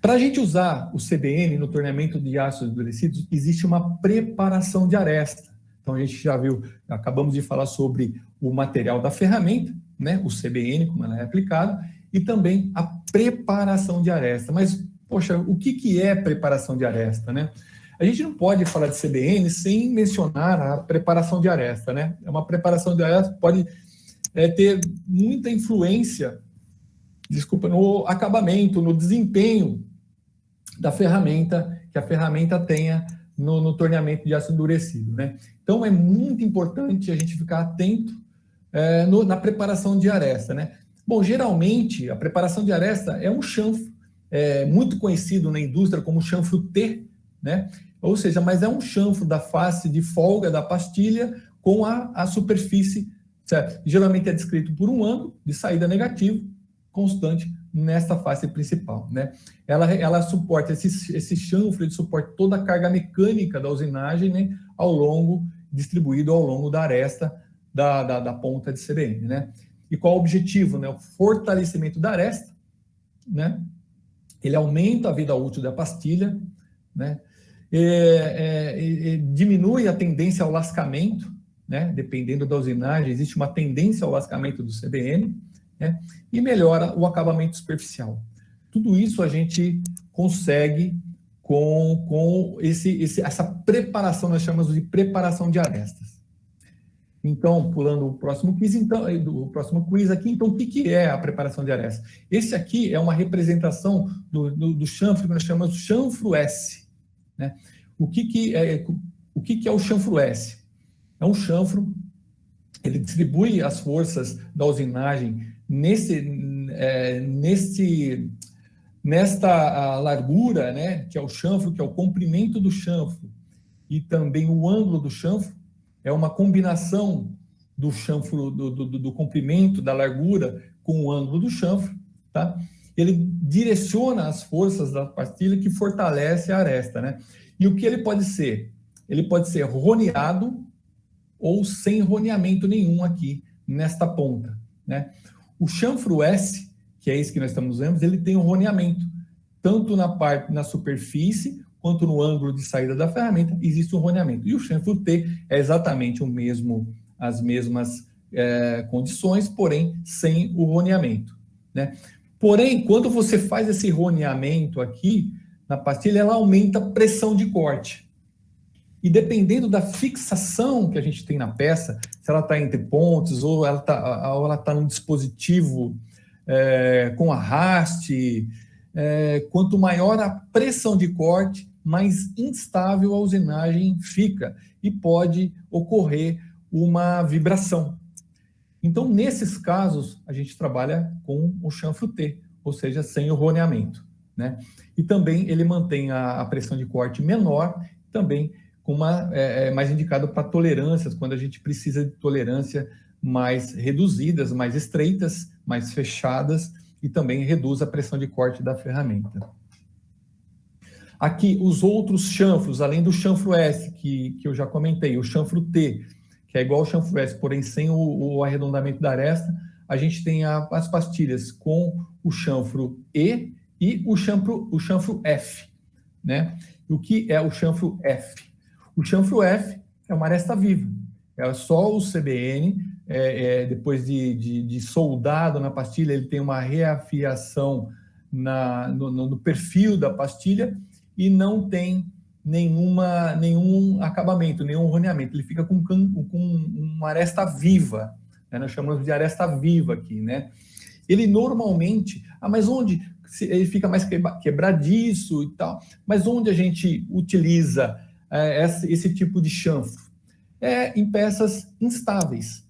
Para a gente usar o CBN no torneamento de ácidos endurecidos, existe uma preparação de aresta. Então, a gente já viu, acabamos de falar sobre o material da ferramenta, né, o CBN, como ela é aplicado, e também a preparação de aresta. Mas, poxa, o que é preparação de aresta, né? A gente não pode falar de CBN sem mencionar a preparação de aresta, né? Uma preparação de aresta pode ter muita influência, no acabamento, no desempenho da ferramenta, que a ferramenta tenha no torneamento de aço endurecido, né? Então, é muito importante a gente ficar atento na preparação de aresta, né? Bom, geralmente, a preparação de aresta é um chanfro, muito conhecido na indústria como chanfro T, né? Ou seja, mas é um chanfro da face de folga da pastilha com a superfície, certo? Geralmente é descrito por um ângulo de saída negativo constante nesta face principal, né? Ela suporta, esse chanfro, ele suporta toda a carga mecânica da usinagem, né, distribuído ao longo da aresta da ponta de CBN, né? E qual o objetivo, né? O fortalecimento da aresta, né? Ele aumenta a vida útil da pastilha, né? Diminui a tendência ao lascamento, né? Dependendo da usinagem, existe uma tendência ao lascamento do CBN, né? E melhora o acabamento superficial. Tudo isso a gente consegue com essa preparação, nós chamamos de preparação de arestas. Então, pulando o próximo quiz aqui, então, o que é a preparação de aresta? Esse aqui é uma representação do chanfro que nós chamamos de chanfro S, né? O que é o chanfro S? É um chanfro, ele distribui as forças da usinagem nesta largura, né, que é o chanfro, que é o comprimento do chanfro, e também o ângulo do chanfro, é uma combinação do chanfro, do comprimento, da largura, com o ângulo do chanfro, tá? Ele direciona as forças da pastilha que fortalece a aresta, né? E o que ele pode ser? Ele pode ser roneado ou sem roneamento nenhum aqui, nesta ponta, né? O chanfro S, que é esse que nós estamos vendo, ele tem um roneamento, tanto na superfície, quanto no ângulo de saída da ferramenta, existe um roneamento. E o chanfro T é exatamente as mesmas condições, porém sem o roneamento, né? Porém, quando você faz esse roneamento aqui na pastilha, ela aumenta a pressão de corte. E dependendo da fixação que a gente tem na peça, se ela está entre pontes ou ela está num dispositivo com arraste, quanto maior a pressão de corte, mais instável a usinagem fica e pode ocorrer uma vibração. Então, nesses casos, a gente trabalha com o chanfro T, ou seja, sem o roneamento, né? E também ele mantém a pressão de corte menor, também mais indicado para tolerâncias, quando a gente precisa de tolerância mais reduzidas, mais estreitas, mais fechadas, e também reduz a pressão de corte da ferramenta. Aqui, os outros chanfros, além do chanfro S, que eu já comentei, o chanfro T, que é igual ao chanfro S, porém sem o arredondamento da aresta, a gente tem as pastilhas com o chanfro E e o chanfro F, né? O que é o chanfro F? O chanfro F é uma aresta viva, é só o CBN, depois de soldado na pastilha, ele tem uma reafiação no perfil da pastilha e não tem nenhum acabamento, nenhum roneamento, ele fica com uma aresta viva, né? Nós chamamos de aresta viva aqui, né? Ele normalmente, mas onde? Ele fica mais quebradiço e tal, mas onde a gente utiliza esse tipo de chanfro? Em peças instáveis,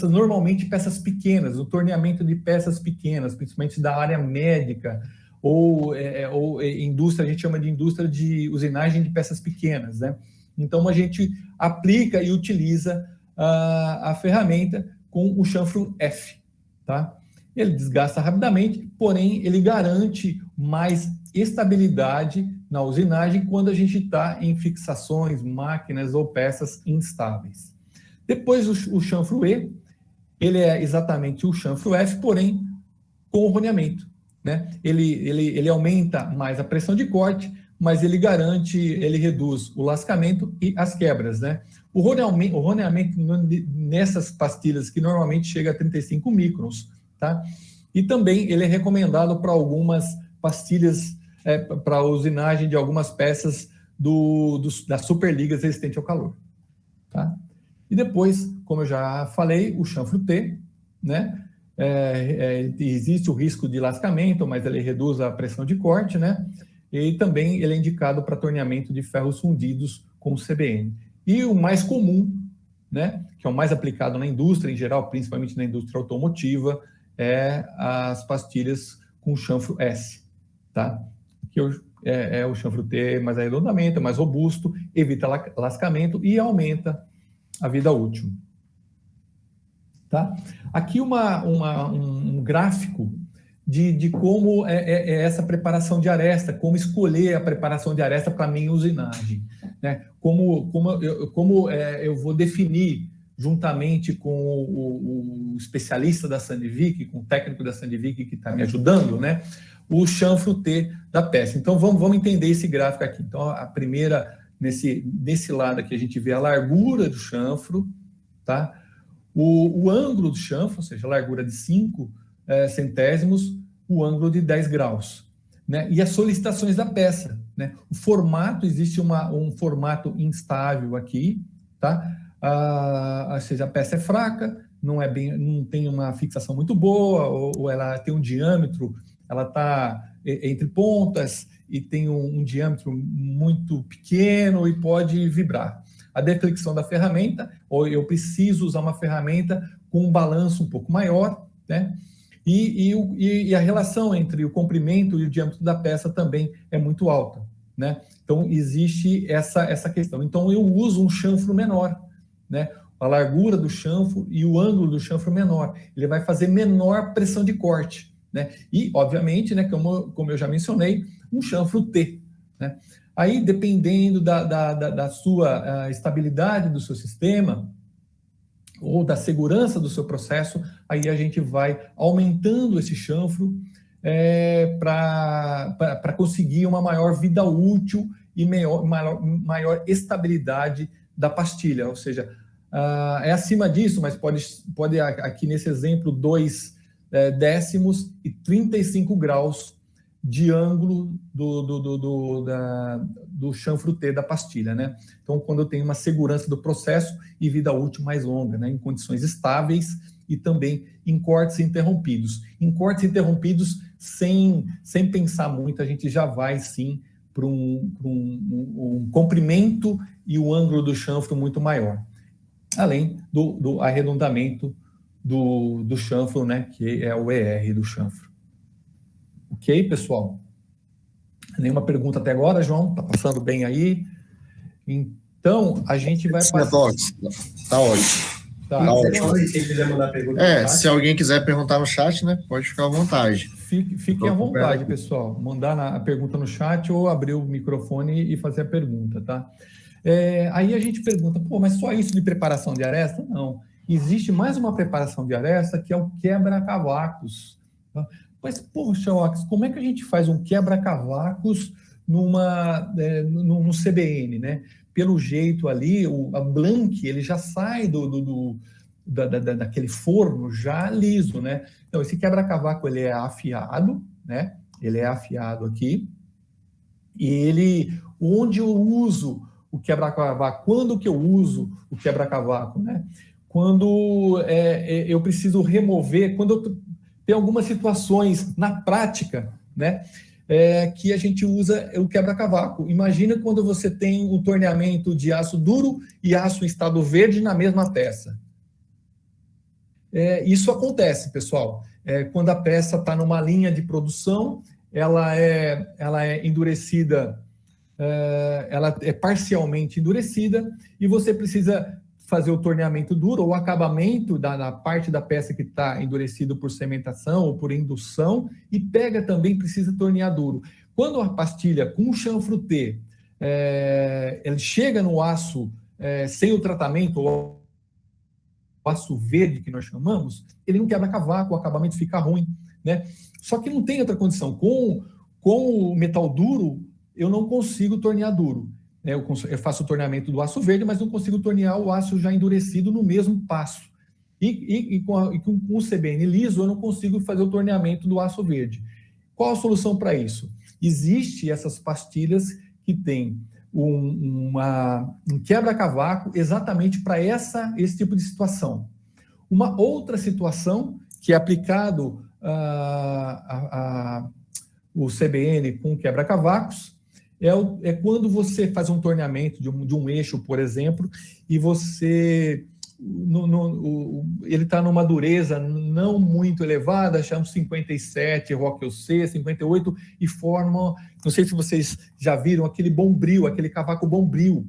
normalmente peças pequenas, o torneamento de peças pequenas, principalmente da área médica, ou indústria, a gente chama de indústria de usinagem de peças pequenas, né? Então, a gente aplica e utiliza a ferramenta com o chanfro F, tá? Ele desgasta rapidamente, porém, ele garante mais estabilidade na usinagem quando a gente está em fixações, máquinas ou peças instáveis. Depois, o chanfro E, ele é exatamente o chanfro F, porém, com o roneamento. né? Ele aumenta mais a pressão de corte, mas ele reduz o lascamento e as quebras, né? O roneamento nessas pastilhas que normalmente chega a 35 microns, tá? E também ele é recomendado para algumas pastilhas, para usinagem de algumas peças das superligas resistente ao calor, tá? E depois, como eu já falei, o chanfro T, né? Existe o risco de lascamento, mas ele reduz a pressão de corte, né? E também ele é indicado para torneamento de ferros fundidos com CBN. E o mais comum, né, que é o mais aplicado na indústria em geral, principalmente na indústria automotiva, é as pastilhas com chanfro S, tá? Que é o chanfro T mais arredondamento, é mais robusto, evita lascamento e aumenta a vida útil. Tá? Aqui um gráfico de como é essa preparação de aresta, como escolher a preparação de aresta para a minha usinagem, né? Como eu vou definir, juntamente com o especialista da Sandvik, com o técnico da Sandvik que está me ajudando, né? O chanfro T da peça. Então, vamos entender esse gráfico aqui. Então, a primeira, nesse lado aqui, a gente vê a largura do chanfro, tá? O ângulo do chanfro, ou seja, a largura de 5 centésimos, o ângulo de 10 graus, né? E as solicitações da peça, né? O formato, existe um formato instável aqui, tá? Ou seja, a peça é fraca, não tem uma fixação muito boa, ou ela tem um diâmetro, ela está entre pontas e tem um diâmetro muito pequeno e pode vibrar. A deflexão da ferramenta, ou eu preciso usar uma ferramenta com um balanço um pouco maior, né? E a relação entre o comprimento e o diâmetro da peça também é muito alta, né? Então, existe essa questão. Então, eu uso um chanfro menor, né? A largura do chanfro e o ângulo do chanfro menor. Ele vai fazer menor pressão de corte, né? E, obviamente, né, como eu já mencionei, um chanfro T, né? Aí, dependendo da sua estabilidade do seu sistema ou da segurança do seu processo, aí a gente vai aumentando esse chanfro para conseguir uma maior vida útil e maior estabilidade da pastilha. Ou seja, é acima disso, mas pode aqui nesse exemplo, 2 décimos e 35 graus de ângulo do chanfro T da pastilha, né? Então, quando eu tenho uma segurança do processo e vida útil mais longa, né? Em condições estáveis e também em cortes interrompidos. Em cortes interrompidos, sem pensar muito, a gente já vai, sim, para um comprimento e o ângulo do chanfro muito maior. Além do arredondamento do chanfro, né? Que é o ER do chanfro. Ok, pessoal? Nenhuma pergunta até agora, João? Tá passando bem aí? Então, a gente vai passar... Tá ótimo. Tá ótimo. Se quiser mandar pergunta se alguém quiser perguntar no chat, né? Pode ficar à vontade. Fiquem à vontade, pessoal. Mandar a pergunta no chat ou abrir o microfone e fazer a pergunta, tá? Aí a gente pergunta, mas só isso de preparação de aresta? Não. Existe mais uma preparação de aresta, que é o quebra-cavacos. Tá? Mas, poxa, Ox, como é que a gente faz um quebra-cavacos no CBN, né? Pelo jeito ali, a Blank, ele já sai daquele forno já liso, né? Então, esse quebra-cavaco, ele é afiado, né? Ele é afiado aqui. E onde eu uso o quebra-cavaco? Quando que eu uso o quebra-cavaco, né? Quando eu preciso remover, quando tem algumas situações na prática, né, que a gente usa o quebra-cavaco. Imagina quando você tem um torneamento de aço duro e aço em estado verde na mesma peça. Isso acontece, pessoal. Quando a peça está numa linha de produção, ela é endurecida, ela é parcialmente endurecida e você precisa fazer o torneamento duro, ou o acabamento da parte da peça que está endurecido por cementação ou por indução, e precisa tornear duro. Quando a pastilha com o chanfro T, ele chega no aço sem o tratamento, ou o aço verde que nós chamamos, ele não quebra cavaco, o acabamento fica ruim, né? Só que não tem outra condição. Com o metal duro, eu não consigo tornear duro, né? Eu faço o torneamento do aço verde, mas não consigo tornear o aço já endurecido no mesmo passo. E com o CBN liso, eu não consigo fazer o torneamento do aço verde. Qual a solução para isso? Existem essas pastilhas que têm um quebra-cavaco exatamente para esse tipo de situação. Uma outra situação que é aplicado o CBN com quebra-cavacos é quando você faz um torneamento de um eixo, por exemplo, e você ele está numa dureza não muito elevada, chamamos 57, Rockwell C, 58, e formam, não sei se vocês já viram, aquele bombril, aquele cavaco bombril.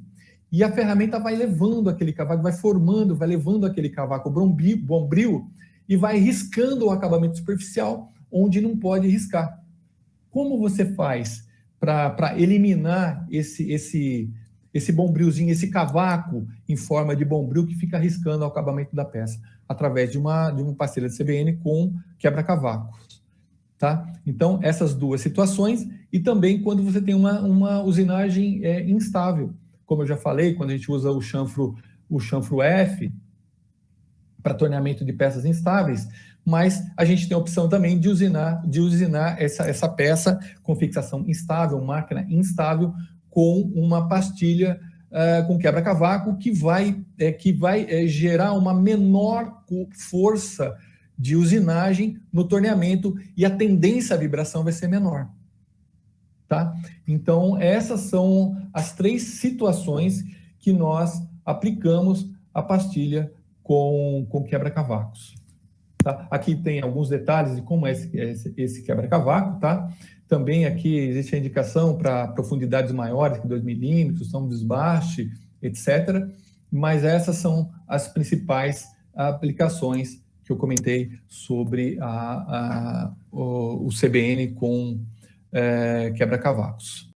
E a ferramenta vai levando aquele cavaco, vai levando aquele cavaco bombril e vai riscando o acabamento superficial onde não pode riscar. Como você faz para eliminar esse bombrilzinho, esse cavaco em forma de bombril que fica riscando o acabamento da peça? Através de uma pastilha de CBN com quebra-cavacos, tá? Então, essas duas situações, e também quando você tem uma usinagem instável. Como eu já falei, quando a gente usa o chanfro F para torneamento de peças instáveis, mas a gente tem a opção também de usinar essa peça com fixação instável, máquina instável, com uma pastilha com quebra-cavaco que vai gerar uma menor força de usinagem no torneamento e a tendência à vibração vai ser menor. Tá? Então, essas são as 3 situações que nós aplicamos a pastilha com quebra-cavacos. Tá? Aqui tem alguns detalhes de como é esse quebra-cavaco, tá? Também aqui existe a indicação para profundidades maiores que 2 milímetros, são desbaste, etc. Mas essas são as principais aplicações que eu comentei sobre o CBN com quebra-cavacos.